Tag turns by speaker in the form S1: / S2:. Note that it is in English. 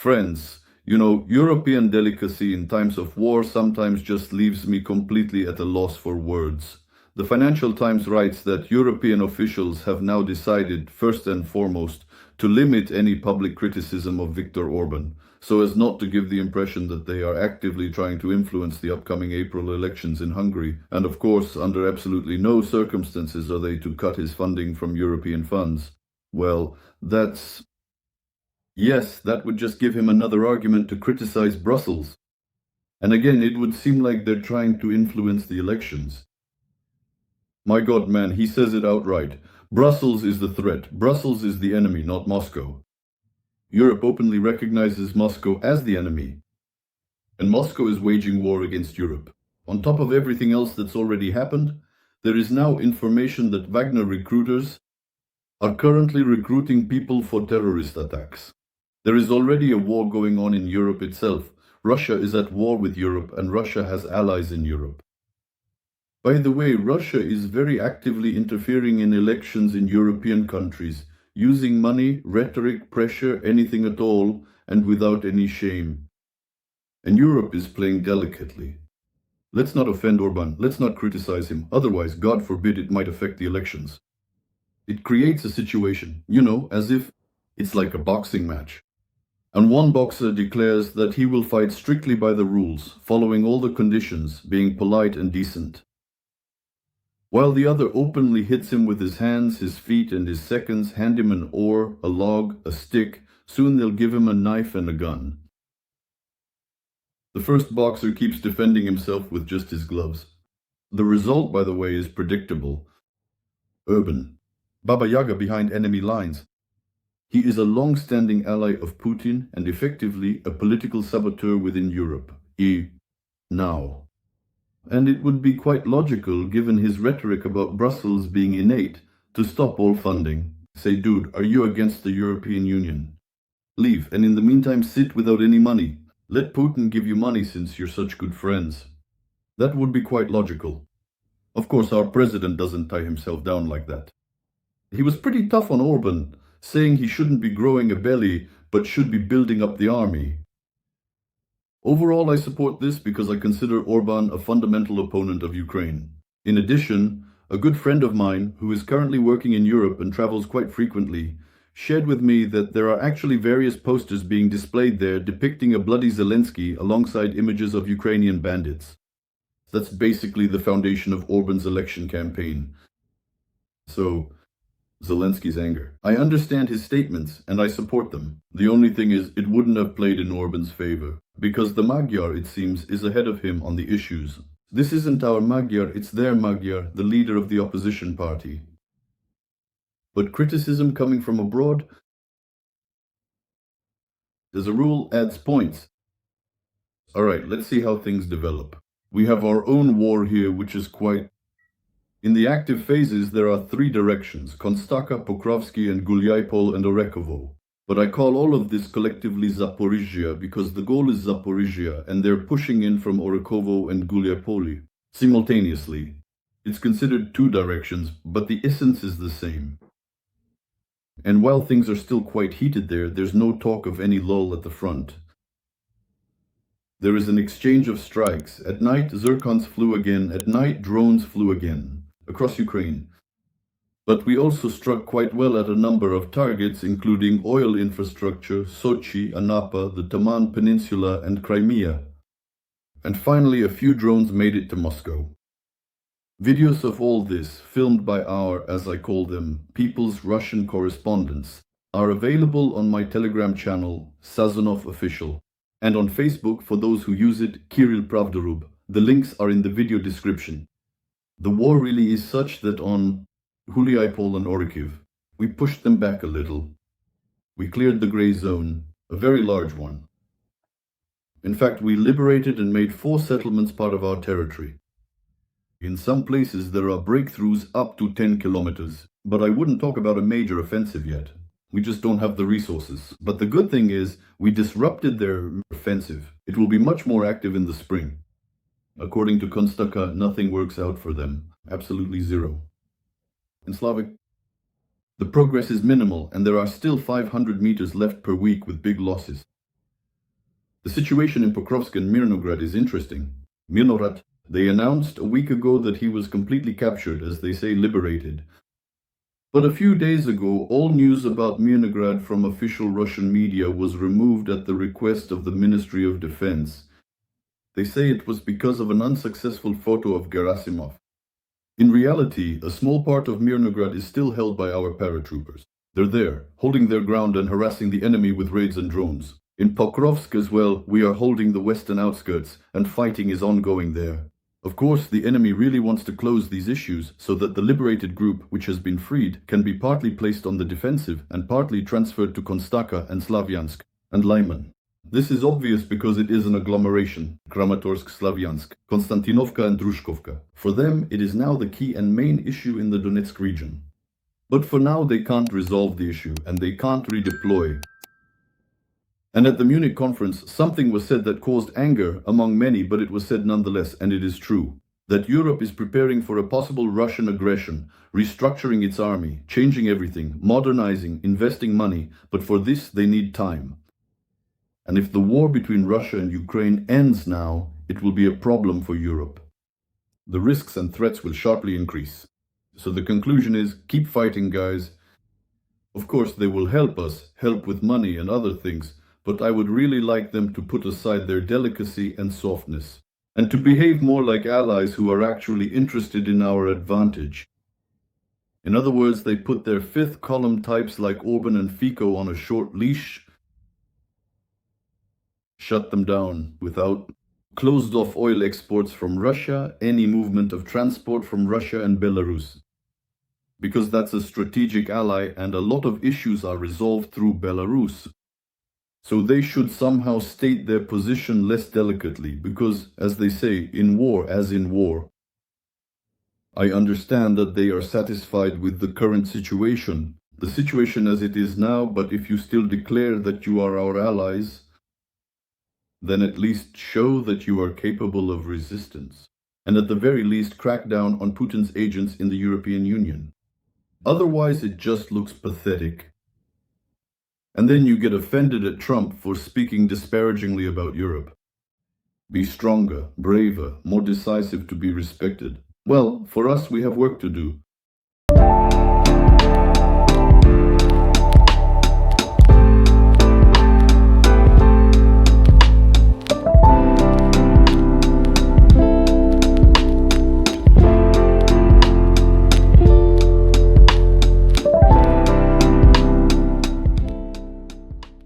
S1: Friends, European delicacy in times of war sometimes just leaves me completely at a loss for words. The Financial Times writes that European officials have now decided, first and foremost, to limit any public criticism of Viktor Orban, so as not to give the impression that they are actively trying to influence the upcoming April elections in Hungary, and of course, under absolutely no circumstances are they to cut his funding from European funds. Well, yes, that would just give him another argument to criticize Brussels. And again, it would seem like they're trying to influence the elections. My God, man, he says it outright. Brussels is the threat. Brussels is the enemy, not Moscow. Europe openly recognizes Moscow as the enemy. And Moscow is waging war against Europe. On top of everything else that's already happened, there is now information that Wagner recruiters are currently recruiting people for terrorist attacks. There is already a war going on in Europe itself. Russia is at war with Europe, and Russia has allies in Europe. By the way, Russia is very actively interfering in elections in European countries, using money, rhetoric, pressure, anything at all, and without any shame. And Europe is playing delicately. Let's not offend Orban, let's not criticize him, otherwise, God forbid, it might affect the elections. It creates a situation, as if it's like a boxing match. And one boxer declares that he will fight strictly by the rules, following all the conditions, being polite and decent, while the other openly hits him with his hands, his feet, and his seconds hand him an oar, a log, a stick. Soon they'll give him a knife and a gun. The first boxer keeps defending himself with just his gloves. The result, by the way, is predictable. Orban, Baba Yaga behind enemy lines. He is a long-standing ally of Putin and effectively a political saboteur within Europe. Now. And it would be quite logical, given his rhetoric about Brussels being innate, to stop all funding. Say, dude, are you against the European Union? Leave, and in the meantime sit without any money. Let Putin give you money since you're such good friends. That would be quite logical. Of course, our president doesn't tie himself down like that. He was pretty tough on Orban, saying he shouldn't be growing a belly, but should be building up the army. Overall, I support this because I consider Orban a fundamental opponent of Ukraine. In addition, a good friend of mine, who is currently working in Europe and travels quite frequently, shared with me that there are actually various posters being displayed there depicting a bloody Zelensky alongside images of Ukrainian bandits. That's basically the foundation of Orban's election campaign. So, Zelensky's anger. I understand his statements, and I support them. The only thing is, it wouldn't have played in Orban's favor, because the Magyar, it seems, is ahead of him on the issues. This isn't our Magyar, it's their Magyar, the leader of the opposition party. But criticism coming from abroad, as a rule, adds points. Alright, let's see how things develop. We have our own war here, which is quite... In the active phases, there are three directions: Konstaka, Pokrovsky, and Gulyapol and Orekovo. But I call all of this collectively Zaporizhia because the goal is Zaporizhia, and they're pushing in from Orekovo and Gulyapoli simultaneously. It's considered two directions, but the essence is the same. And while things are still quite heated there, there's no talk of any lull at the front. There is an exchange of strikes. At night, Zircons flew again. At night, drones flew again across Ukraine. But we also struck quite well at a number of targets, including oil infrastructure, Sochi, Anapa, the Taman Peninsula, and Crimea. And finally, a few drones made it to Moscow. Videos of all this, filmed by our, as I call them, People's Russian correspondents, are available on my Telegram channel, Sazonov Official, and on Facebook for those who use it, Kyrylo Pravdarub. The links are in the video description. The war really is such that on Gulyapol and Orikhiv, we pushed them back a little. We cleared the gray zone, a very large one. In fact, we liberated and made 4 settlements part of our territory. In some places, there are breakthroughs up to 10 kilometers, but I wouldn't talk about a major offensive yet. We just don't have the resources. But the good thing is, we disrupted their offensive. It will be much more active in the spring. According to Konstaka, nothing works out for them. Absolutely zero. In Slavic, the progress is minimal, and there are still 500 meters left per week with big losses. The situation in Pokrovsk and Mirnograd is interesting. Mirnograd, they announced a week ago that he was completely captured, as they say, liberated. But a few days ago, all news about Mirnograd from official Russian media was removed at the request of the Ministry of Defense. They say it was because of an unsuccessful photo of Gerasimov. In reality, a small part of Mirnograd is still held by our paratroopers. They're there, holding their ground and harassing the enemy with raids and drones. In Pokrovsk as well, we are holding the western outskirts, and fighting is ongoing there. Of course, the enemy really wants to close these issues so that the liberated group, which has been freed, can be partly placed on the defensive and partly transferred to Konstaka and Slavyansk and Lyman. This is obvious because it is an agglomeration, Kramatorsk, Slavyansk, Konstantinovka and Drushkovka. For them, it is now the key and main issue in the Donetsk region. But for now, they can't resolve the issue and they can't redeploy. And at the Munich conference, something was said that caused anger among many, but it was said nonetheless, and it is true, that Europe is preparing for a possible Russian aggression, restructuring its army, changing everything, modernizing, investing money, but for this they need time. And if the war between Russia and Ukraine ends now, it will be a problem for Europe. The risks and threats will sharply increase. So the conclusion is, keep fighting, guys. Of course, they will help us, help with money and other things, but I would really like them to put aside their delicacy and softness, and to behave more like allies who are actually interested in our advantage. In other words, they put their fifth column types like Orban and Fico on a short leash, shut them down without closed off oil exports from Russia, any movement of transport from Russia and Belarus. Because that's a strategic ally and a lot of issues are resolved through Belarus. So they should somehow state their position less delicately because, as they say, in war as in war. I understand that they are satisfied with the current situation, the situation as it is now, but if you still declare that you are our allies, then at least show that you are capable of resistance, and at the very least crack down on Putin's agents in the European Union. Otherwise, it just looks pathetic. And then you get offended at Trump for speaking disparagingly about Europe. Be stronger, braver, more decisive to be respected. Well, for us, we have work to do.